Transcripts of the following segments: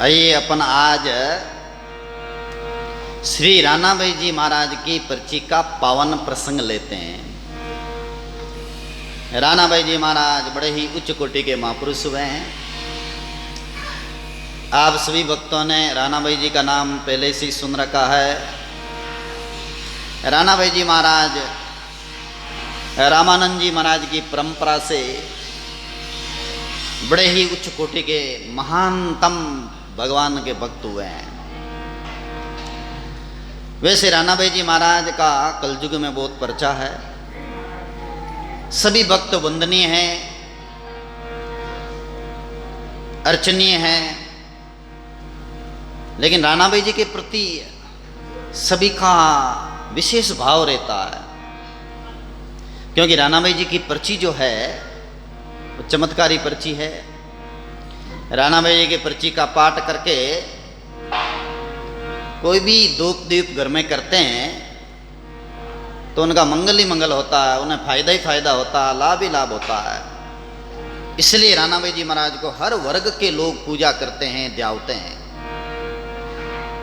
आइए अपन आज श्री रानाबाई जी महाराज की पर्ची का पावन प्रसंग लेते हैं। रानाबाई जी महाराज बड़े ही उच्च कोटि के महापुरुष हुए हैं। आप सभी भक्तों ने रानाबाई जी का नाम पहले से ही सुन रखा है। रानाबाई जी महाराज रामानंद जी महाराज की परंपरा से बड़े ही उच्च कोटि के महानतम भगवान के भक्त हुए हैं। वैसे रानाबाई जी महाराज का कलयुग में बहुत पर्चा है। सभी भक्त वंदनीय हैं, अर्चनीय हैं, लेकिन रानाबाई जी के प्रति सभी का विशेष भाव रहता है, क्योंकि रानाबाई जी की पर्ची जो है वो चमत्कारी पर्ची है। रानाबाई जी की पर्ची का पाठ करके कोई भी धूप दीप घर में करते हैं तो उनका मंगल ही मंगल होता है, उन्हें फायदा ही फायदा होता है, लाभ ही लाभ होता है। इसलिए रानाबाई जी महाराज को हर वर्ग के लोग पूजा करते हैं, ध्यावते हैं।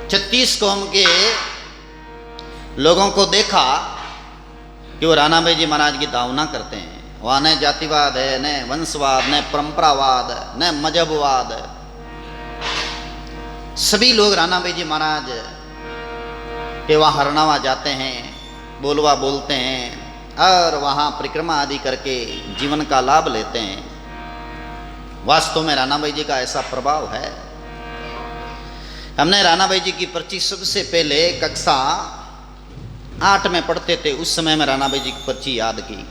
36 कौम के लोगों को देखा कि वो रानाबाई जी महाराज की दावना करते हैं। वहाँ न जातिवाद है, न वंशवाद, न परंपरावाद, न मजहबवाद। सभी लोग रानाबाई जी महाराज के वहाँ हरनावा जाते हैं, बोलवा बोलते हैं और वहाँ परिक्रमा आदि करके जीवन का लाभ लेते हैं। वास्तव में रानाबाई जी का ऐसा प्रभाव है। हमने रानाबाई जी की पर्ची सबसे पहले कक्षा 8 में पढ़ते थे, उस समय में रानाबाई जी की पर्ची याद की।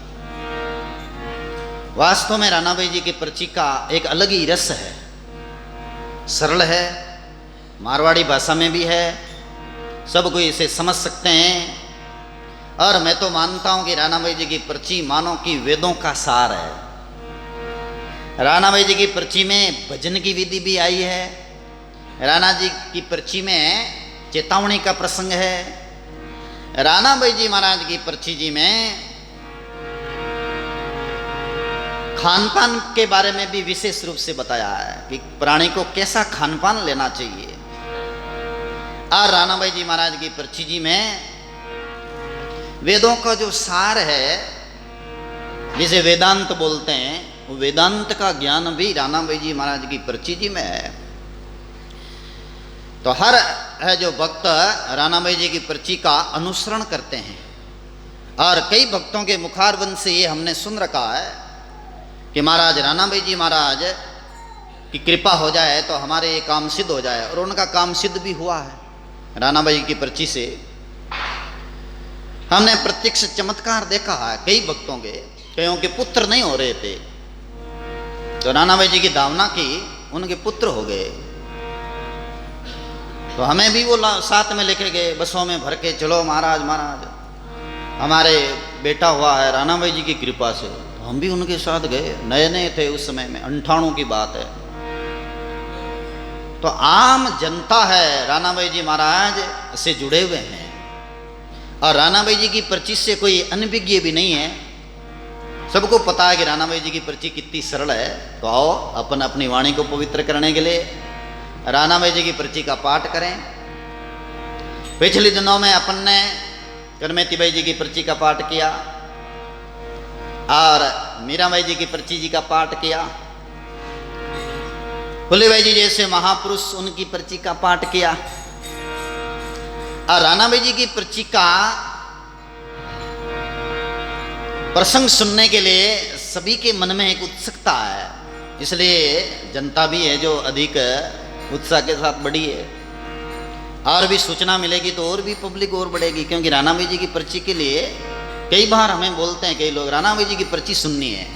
वास्तव में रानाबाई जी की पर्ची का एक अलग ही रस है, सरल है, मारवाड़ी भाषा में भी है, सब कोई इसे समझ सकते हैं। और मैं तो मानता हूं कि रानाबाई जी की पर्ची मानो कि वेदों का सार है। रानाबाई जी की पर्ची में भजन की विधि भी आई है। राणा जी की पर्ची में चेतावनी का प्रसंग है। रानाबाई जी महाराज की पर्ची जी में खान पान के बारे में भी विशेष रूप से बताया है कि प्राणी को कैसा खान पान लेना चाहिए। और रानाबाई जी महाराज की पर्ची जी में वेदों का जो सार है, जिसे वेदांत बोलते हैं, वो वेदांत का ज्ञान भी रानाबाई जी महाराज की पर्ची जी में है। तो हर है जो भक्त रानाबाई जी की पर्ची का अनुसरण करते हैं। और कई भक्तों के मुखारबंद से ये हमने सुन रखा है कि महाराज रानाबाई जी महाराज की कृपा हो जाए तो हमारे ये काम सिद्ध हो जाए, और उनका काम सिद्ध भी हुआ है। रानाबाई जी की पर्ची से हमने प्रत्यक्ष चमत्कार देखा है कई भक्तों के। कईयों के पुत्र नहीं हो रहे थे तो रानाबाई जी की दावना की, उनके पुत्र हो गए। तो हमें भी वो साथ में लेके गए, बसों में भर के, चलो महाराज महाराज हमारे बेटा हुआ है रानाबाई जी की कृपा से। तो हम भी उनके साथ गए, नए नए थे उस समय में, 98 की बात है। तो आम जनता है रानाबाई जी महाराज से जुड़े हुए हैं, और रानाबाई जी की पर्ची से कोई अनभिज्ञ भी नहीं है। सबको पता है कि रानाबाई जी की पर्ची कितनी सरल है। तो आओ अपन अपनी वाणी को पवित्र करने के लिए रानाबाई जी की पर्ची का पाठ करें। पिछले दिनों में अपन ने करमेती बाई जी की पर्ची का पाठ किया और मीराबाई जी की पर्ची जी का पाठ किया। फुलेबाई जी जैसे महापुरुष, उनकी पर्ची का पाठ किया। और रानाबाई जी की पर्ची का प्रसंग सुनने के लिए सभी के मन में एक उत्सुकता है, इसलिए जनता भी है जो अधिक उत्साह के साथ बढ़ी है। और भी सूचना मिलेगी तो और भी पब्लिक और बढ़ेगी, क्योंकि रानाबाई जी की पर्ची के लिए कई बार हमें बोलते हैं कई लोग, रानाबाई जी की पर्ची सुननी है।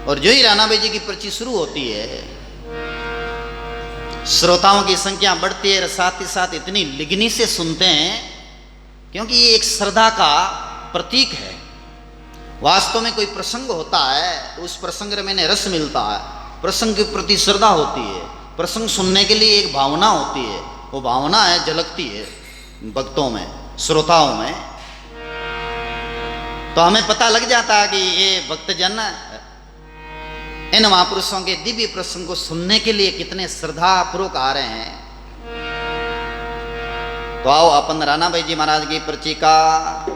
और जो ही रानाबाई जी की पर्ची शुरू होती है, श्रोताओं की संख्या बढ़ती है, साथ ही साथ इतनी लिगनी से सुनते हैं, क्योंकि ये एक श्रद्धा का प्रतीक है। वास्तव में कोई प्रसंग होता है तो उस प्रसंग में रस मिलता है, प्रसंग के प्रति श्रद्धा होती है, प्रसंग सुनने के लिए एक भावना होती है। वो भावना है झलकती है भक्तों में, श्रोताओं में। तो हमें पता लग जाता है कि ये भक्तजन इन महापुरुषों के दिव्य प्रसंग को सुनने के लिए कितने श्रद्धापूर्वक आ रहे हैं। तो आओ अपन राणा भाई जी महाराज की पर्ची का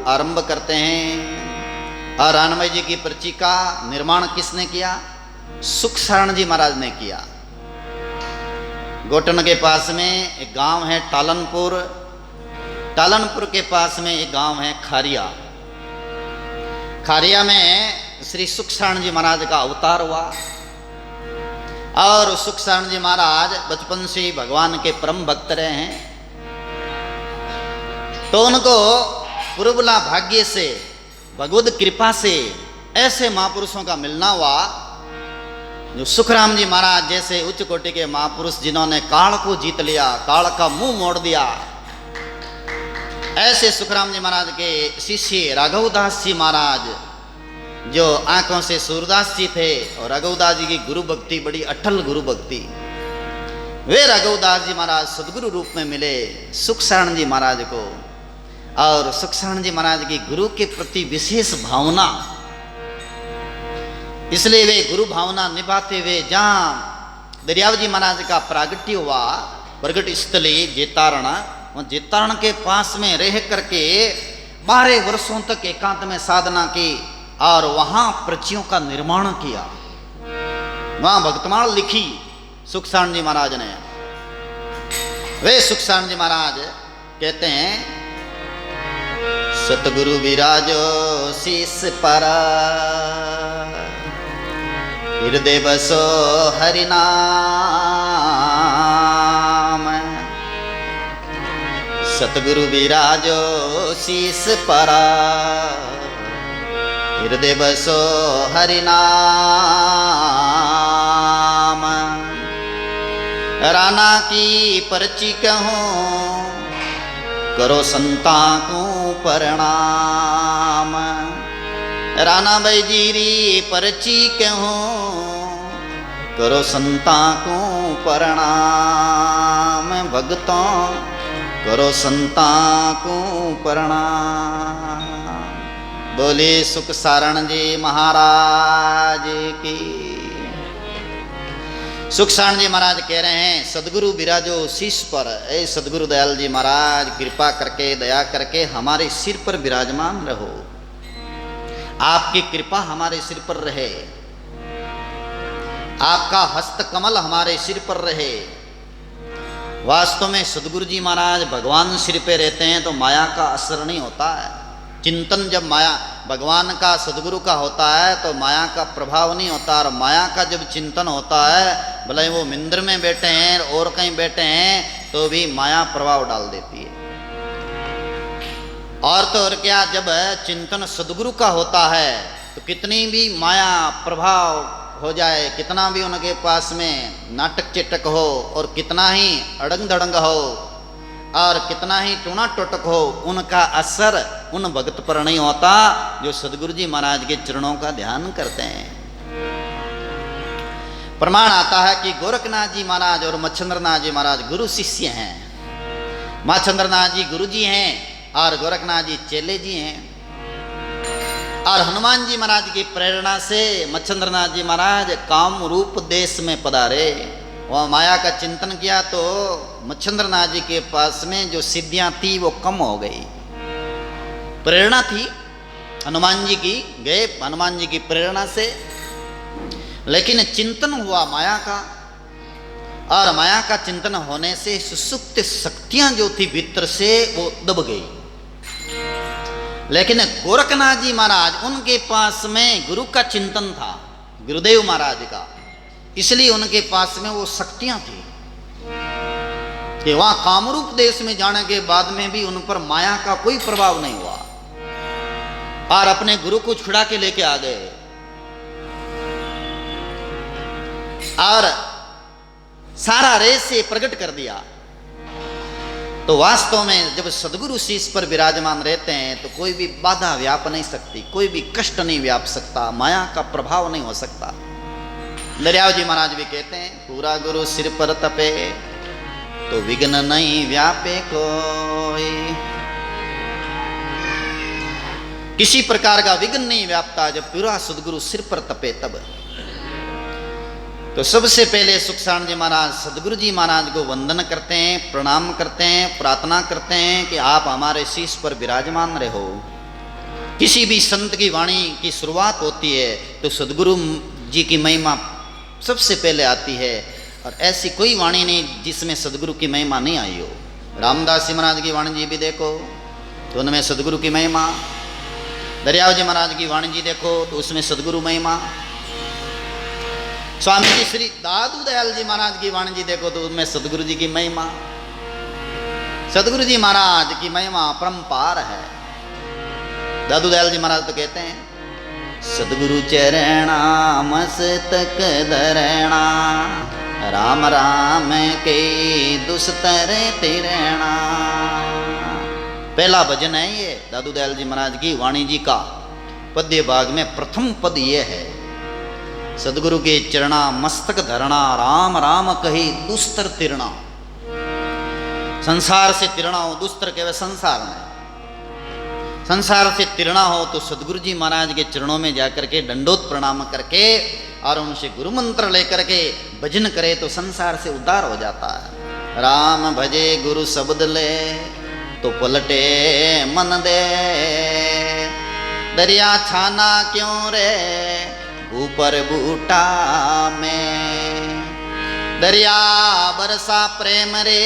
आरंभ करते हैं। और राणा भाई जी की पर्ची का निर्माण किसने किया? सुख सारण जी महाराज ने किया। गोटन के पास में एक गांव है टालनपुर, टालनपुर के पास में एक गांव है खारिया। खारिया में श्री सुख सारण जी महाराज का अवतार हुआ। और सुख सारण जी महाराज बचपन से ही भगवान के परम भक्त रहे हैं। तो उनको पूर्वला भाग्य से, भगवत कृपा से ऐसे महापुरुषों का मिलना हुआ जो सुखराम जी महाराज जैसे उच्च कोटि के महापुरुष, जिन्होंने काल को जीत लिया, काल का मुंह मोड़ दिया। ऐसे सुखराम जी महाराज के शिष्य राघवदास जी महाराज, जो आंखों से सूरदास जी थे, और राघवदास जी की गुरु भक्ति बड़ी अटल गुरु भक्ति। वे राघवदास जी महाराज सदगुरु रूप में मिले सुख सारण जी महाराज को। और सुख सारण जी महाराज की गुरु के प्रति विशेष भावना, इसलिए वे गुरु भावना निभाते हुए जहां दरियाव जी महाराज का प्रागट्य हुआ, प्रगट स्थली जेतारण, जेतारण के पास में रह करके 12 वर्षों तक एकांत में साधना की और वहां पर्चियों का निर्माण किया। वहां भक्तमाल लिखी सुख सारण जी महाराज ने। वे सुख सारण जी महाराज कहते हैं, सतगुरु विराजो शीस पर, हृदय बसो हरि नाम। सतगुरु विराजो शीस पर, हृदय बसो हरि नाम। राणा की पर्ची कहूँ, करो संता को प्रणाम। राणा भाई जीरी पर्ची कहूँ, करो संता को प्रणाम। भक्तों करो संता को प्रणाम। बोले सुख सारण जी महाराज की। सुख सारण जी महाराज कह रहे हैं, सदगुरु विराजो शीश पर। ए सदगुरु दयाल जी महाराज कृपा करके, दया करके हमारे सिर पर विराजमान रहो। आपकी कृपा हमारे सिर पर रहे, आपका हस्त कमल हमारे सिर पर रहे। वास्तव में सदगुरु जी महाराज भगवान सिर पे रहते हैं तो माया का असर नहीं होता है। चिंतन जब माया भगवान का, सदगुरु का होता है तो माया का प्रभाव नहीं होता। और माया का जब चिंतन होता है, भले वो मंदिर में बैठे हैं और कहीं बैठे हैं, तो भी माया प्रभाव डाल देती है। और तो और क्या, जब चिंतन सदगुरु का होता है तो कितनी भी माया प्रभाव हो जाए, कितना भी उनके पास में नाटक चिटक हो, और कितना ही अड़ंग दड़ंग हो, और कितना ही टूना टोटक हो, उनका असर उन भक्त पर नहीं होता जो सदगुरु जी महाराज के चरणों का ध्यान करते हैं। प्रमाण आता है कि गोरखनाथ जी महाराज और मच्छंद्रनाथ जी महाराज गुरु शिष्य हैं। मच्छंद्रनाथ जी गुरु जी हैं और गोरखनाथ जी चेले जी हैं। और हनुमान जी महाराज की प्रेरणा से मच्छंद्रनाथ जी महाराज काम रूप देश में पधारे। वह माया का चिंतन किया तो मच्छंद्रनाथ जी के पास में जो सिद्धियां थी वो कम हो गई। प्रेरणा थी हनुमान जी की, गए हनुमान जी की प्रेरणा से, लेकिन चिंतन हुआ माया का। और माया का चिंतन होने से सुसुप्त शक्तियां जो थी भीतर से वो दब गई। लेकिन गोरखनाथ जी महाराज, उनके पास में गुरु का चिंतन था, गुरुदेव महाराज का, इसलिए उनके पास में वो शक्तियां थी कि वहां कामरूप देश में जाने के बाद में भी उन पर माया का कोई प्रभाव नहीं हुआ। और अपने गुरु को छुड़ा के लेके आ गए। और सारा रहस्य प्रकट कर दिया। तो वास्तव में जब सदगुरु शीश पर विराजमान रहते हैं तो कोई भी बाधा व्याप नहीं सकती, कोई भी कष्ट नहीं व्याप सकता, माया का प्रभाव नहीं हो सकता। दरियाव जी महाराज भी कहते हैं, पूरा गुरु सिर पर तपे तो विघ्न नहीं व्यापे कोई। किसी प्रकार का विघ्न नहीं व्यापता जब पूरा सदगुरु सिर पर तपे तब। तो सबसे पहले सुखसाण जी महाराज सदगुरु जी महाराज को वंदन करते हैं, प्रणाम करते हैं, प्रार्थना करते हैं कि आप हमारे शीश पर विराजमान रहो। किसी भी संत की वाणी की शुरुआत होती है तो सदगुरु जी की महिमा सबसे पहले आती है, और ऐसी कोई वाणी नहीं जिसमें सदगुरु की महिमा नहीं आई हो। रामदास जी महाराज की वाणी जी भी देखो तो उनमें सदगुरु की महिमा, दरियाव जी महाराज की वाणी जी देखो तो उसमें सदगुरु महिमा, स्वामी जी श्री दादू दयाल जी महाराज की वाणी जी देखो तो उनमें सदगुरु जी की महिमा। सदगुरु जी महाराज की महिमा अपरंपार है। दादू दयाल जी महाराज तो कहते हैं सदगुरु चरणा मस्तक धरणा, राम राम के दुस्तर तिरणा। पहला भजन है ये दादू दयाल जी महाराज की वाणी जी का। पद्य भाग में प्रथम पद ये है, सदगुरु के चरणा मस्तक धरणा, राम राम कही दुस्तर तिरणा। संसार से तिरणा हो, दुस्तर केवल संसार में, संसार से तिरणा हो तो सदगुरु जी महाराज के चरणों में जाकर के दंडोत प्रणाम करके और उनसे गुरु मंत्र लेकर के भजन करे तो संसार से उद्धार हो जाता है। राम भजे गुरु शब्द ले तो पलटे मन दे, दरिया छाना क्यों रे ऊपर बूटा में, दरिया बरसा प्रेम रे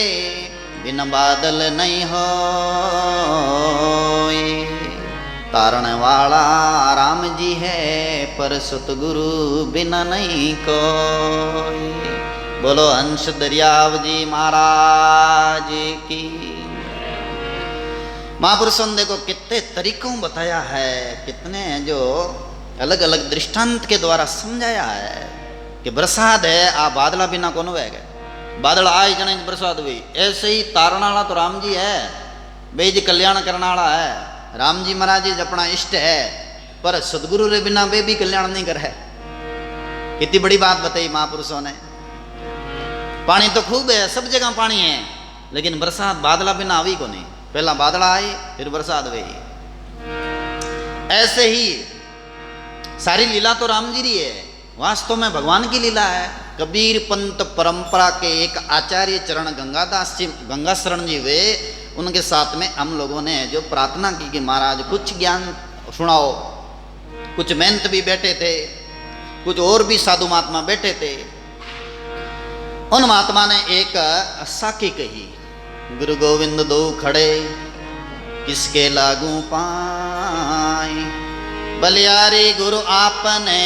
बिन बादल नहीं हो, तारण वाला राम जी है पर सतगुरु बिना नहीं कोई। बोलो हंस दरियाव जी महाराज की। महापुरुषों ने देखो कितने तरीकों बताया है, कितने जो अलग अलग दृष्टांत के द्वारा समझाया है कि बरसात है आ बादला बिना कौन होएगा, बादल आए जने बरसात हुई। ऐसे ही तारण वाला तो राम जी है, वे जी कल्याण करने वाला है। राम जी महाराज जी अपना इष्ट है पर सदगुरु रे बिना वे भी कल्याण नहीं कर है। कितनी बड़ी बात बताई महापुरुषों ने। पानी तो खूब है, सब जगह पानी है, लेकिन बरसात बादला बिना आवी को नहीं। पहला बादल आए फिर बरसात हुई। ऐसे ही सारी लीला तो राम जी री है, वास्तव में भगवान की लीला है। कबीर पंत परंपरा के एक आचार्य चरण गंगादास जी, गंगा शरण जी वे, उनके साथ में हम लोगों ने जो प्रार्थना की कि महाराज कुछ ज्ञान सुनाओ। कुछ महंत भी बैठे थे, कुछ और भी साधु महात्मा बैठे थे। उन महात्मा ने एक साखी कही, गुरु गोविंद दो खड़े किसके लागू पाए, बलियारी गुरु आपने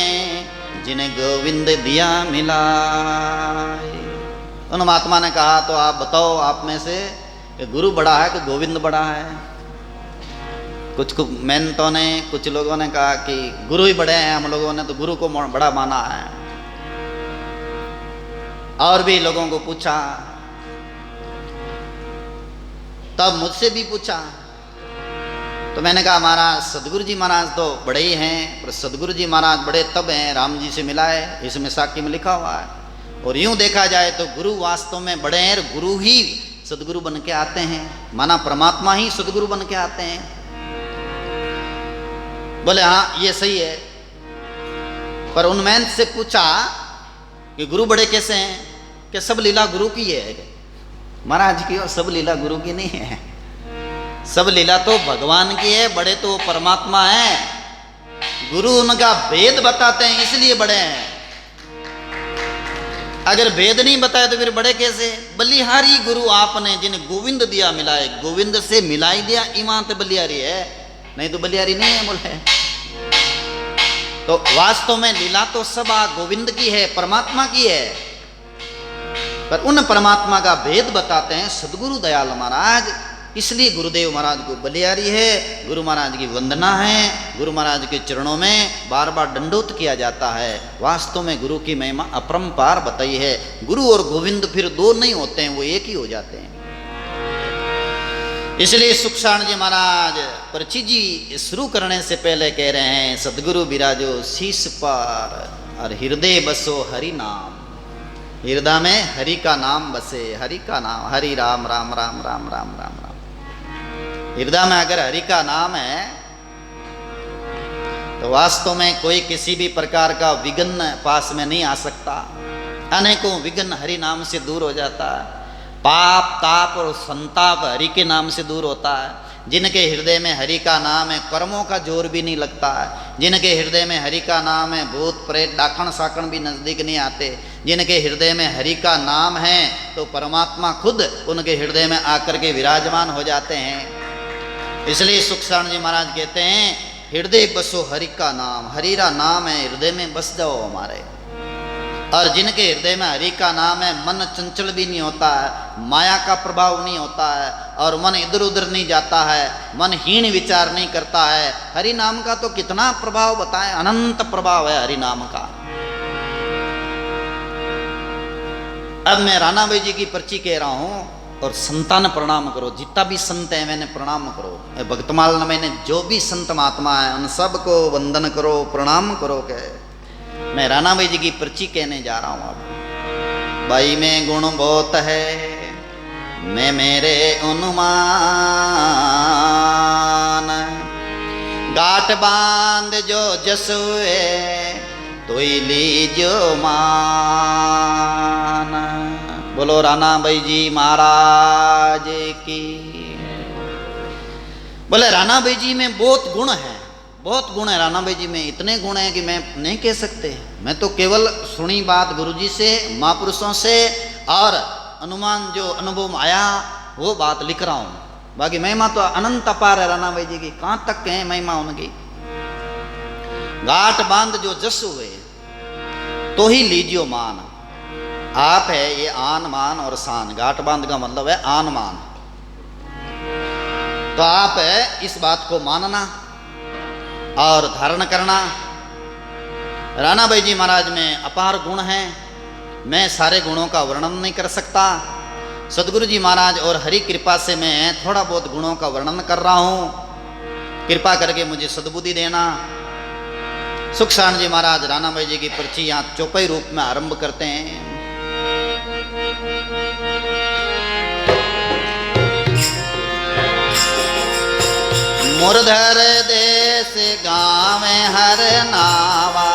जिन्हें गोविंद दिया मिलाए। उन महात्मा ने कहा तो आप बताओ आप में से कि गुरु बड़ा है कि गोविंद बड़ा है। कुछ महंतों ने, कुछ लोगों ने कहा कि गुरु ही बड़े हैं, हम लोगों ने तो गुरु को बड़ा माना है। और भी लोगों को पूछा, तब मुझसे भी पूछा तो मैंने कहा महाराज सदगुरु जी महाराज तो बड़े ही हैं, पर सदगुरु जी महाराज बड़े तब हैं राम जी से मिलाए, इसमें साखी में लिखा हुआ है। और यूं देखा जाए तो गुरु वास्तव में बड़े हैं, गुरु ही सदगुरु बन के आते हैं, माना परमात्मा ही सदगुरु बन के आते हैं। बोले हाँ ये सही है, पर उन महंत से पूछा कि गुरु बड़े कैसे हैं, कि सब लीला गुरु की है। महाराज की और सब लीला गुरु की नहीं है, सब लीला तो भगवान की है, बड़े तो परमात्मा है। गुरु उनका भेद बताते हैं इसलिए बड़े हैं, अगर भेद नहीं बताए तो फिर बड़े कैसे। बलिहारी गुरु आपने जिन्हें गोविंद दिया मिलाए, गोविंद से मिलाई दिया, ईमान तो बलिहारी है, नहीं तो बलिहारी नहीं है बोले। तो वास्तव में लीला तो सब गोविंद की है, परमात्मा की है, पर उन परमात्मा का भेद बताते हैं सदगुरु दयाल महाराज। इसलिए गुरुदेव महाराज को बलिहारी है, गुरु महाराज की वंदना है, गुरु महाराज के चरणों में बार बार दंडोत किया जाता है। वास्तव में गुरु की महिमा अपरंपार बताई है। गुरु और गोविंद फिर दो नहीं होते हैं, वो एक ही हो जाते हैं। इसलिए सुखसाण जी महाराज पर्ची जी शुरू करने से पहले कह रहे हैं, सदगुरु विराजो शीश पर और हृदय बसो हरि नाम। हृदय में हरि का नाम बसे, हरि का नाम, हरि राम राम राम राम राम राम राम। हृदय में अगर हरि का नाम है तो वास्तव में कोई किसी भी प्रकार का विघ्न पास में नहीं आ सकता। अनेकों विघ्न हरि नाम से दूर हो जाता है। पाप ताप और संताप हरि के नाम से दूर होता है। जिनके हृदय में हरि का नाम है, कर्मों का जोर भी नहीं लगता है। जिनके हृदय में हरि का नाम है, भूत प्रेत डाकण साकण भी नजदीक नहीं आते। जिनके हृदय में हरि का नाम है तो परमात्मा खुद उनके हृदय में आकर के विराजमान हो जाते हैं। इसलिए सुखसाण जी महाराज कहते हैं, हृदय बसो हरि का नाम, हरि का नाम है, हृदय में बस जाओ हमारे। और जिनके हृदय में हरि का नाम है, मन चंचल भी नहीं होता है, माया का प्रभाव नहीं होता है, और मन इधर उधर नहीं जाता है, मन हीन विचार नहीं करता है। हरि नाम का तो कितना प्रभाव बताएं, अनंत प्रभाव है हरि नाम का। अब मैं राणा भाई जी की पर्ची कह रहा हूं, और संतान प्रणाम करो, जितना भी संत है मैंने प्रणाम करो। भक्तमाल में मैंने जो भी संत महात्मा है उन सबको वंदन करो, प्रणाम करो। कहे मैं राणा भाई जी की पर्ची कहने जा रहा हूं। अब भाई में गुण बहुत है, मैं मेरे अनुमान, गाठ बांध जो जसुए तो लीजो मान। बोलो राणा भाई जी महाराज की। बोले राणा भाई जी में बहुत गुण है, बहुत गुण है राणा भाई जी में। इतने गुण हैं कि मैं नहीं कह सकते। मैं तो केवल सुनी बात गुरुजी से, महापुरुषों से, और अनुमान जो अनुभव में आया वो बात लिख रहा हूं। बाकी महिमा तो अनंत अपार है राणा भाई जी की, कहां तक कहें महिमा उनकी। गाठ बांध जो जस हुए तो ही लीजियो मान। आप है ये आन मान और शान। गाठ बांध का मतलब है आन मान। तो आप है इस बात को मानना और धारण करना। राणा भाई जी महाराज में अपार गुण हैं, मैं सारे गुणों का वर्णन नहीं कर सकता। सदगुरु जी महाराज और हरि कृपा से मैं थोड़ा बहुत गुणों का वर्णन कर रहा हूं। कृपा करके मुझे सद्बुद्धि देना। सुखसाण जी महाराज राणा भाई जी की पर्ची यहाँ चौपाई रूप में आरंभ करते हैं। मुरधर देश गाँव हर नावा,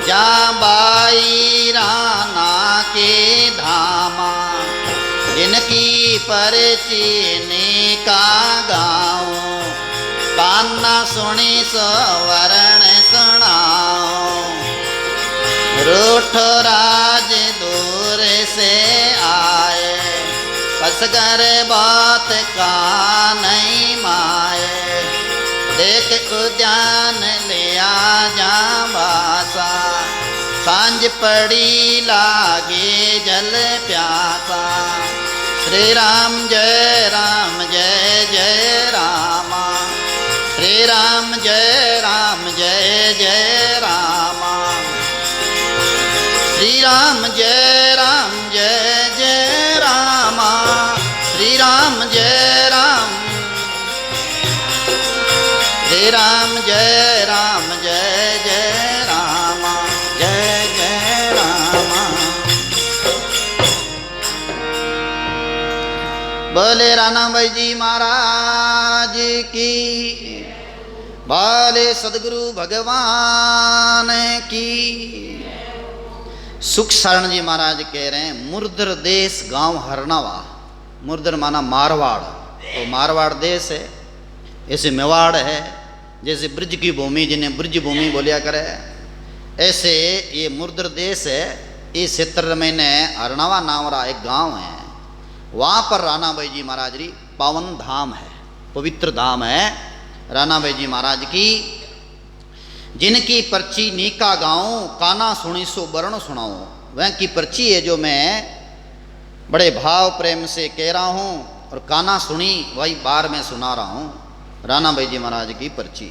जा बाई राना के धामा, जिनकी पर्ची का गाँव, कान्ना सुनी सवरण सुनाओ। रूठ राज दूर से आए, कसगर बात का नहीं माए। देख उद्यान लिया जा बासा, सांझ पड़ी लागे जल प्यासा। श्री राम जय जय रामा, श्री राम जय जय रामा। श्री राम जय जय रामा, श्री राम जय श्री राम जय जय रामा, जय जय रामा। बोले राणा भाई जी महाराज की, बोले सदगुरु भगवान की। सुखसारण जी महाराज कह रहे हैं, मुरदर देश गांव हरनावा। मुरदर माना मारवाड़, तो मारवाड़ देश है। ऐसे मेवाड़ है, जैसे ब्रज की भूमि जिन्हें ब्रज भूमि बोलिया करे, ऐसे ये मुरदर देश है। इस क्षेत्र में ने हरनावा नाम रहा एक गांव है। वहाँ पर राणा भाई जी महाराज जी पावन धाम है, पवित्र धाम है राणा भाई जी महाराज की। जिनकी पर्ची नीका गाऊं, काना सुनी सो वर्ण सुनाऊं। वह की पर्ची है जो मैं बड़े भाव प्रेम से कह रहा हूँ, और काना सुनी वही बार में सुना रहा हूँ। राणा भाई जी महाराज की पर्ची।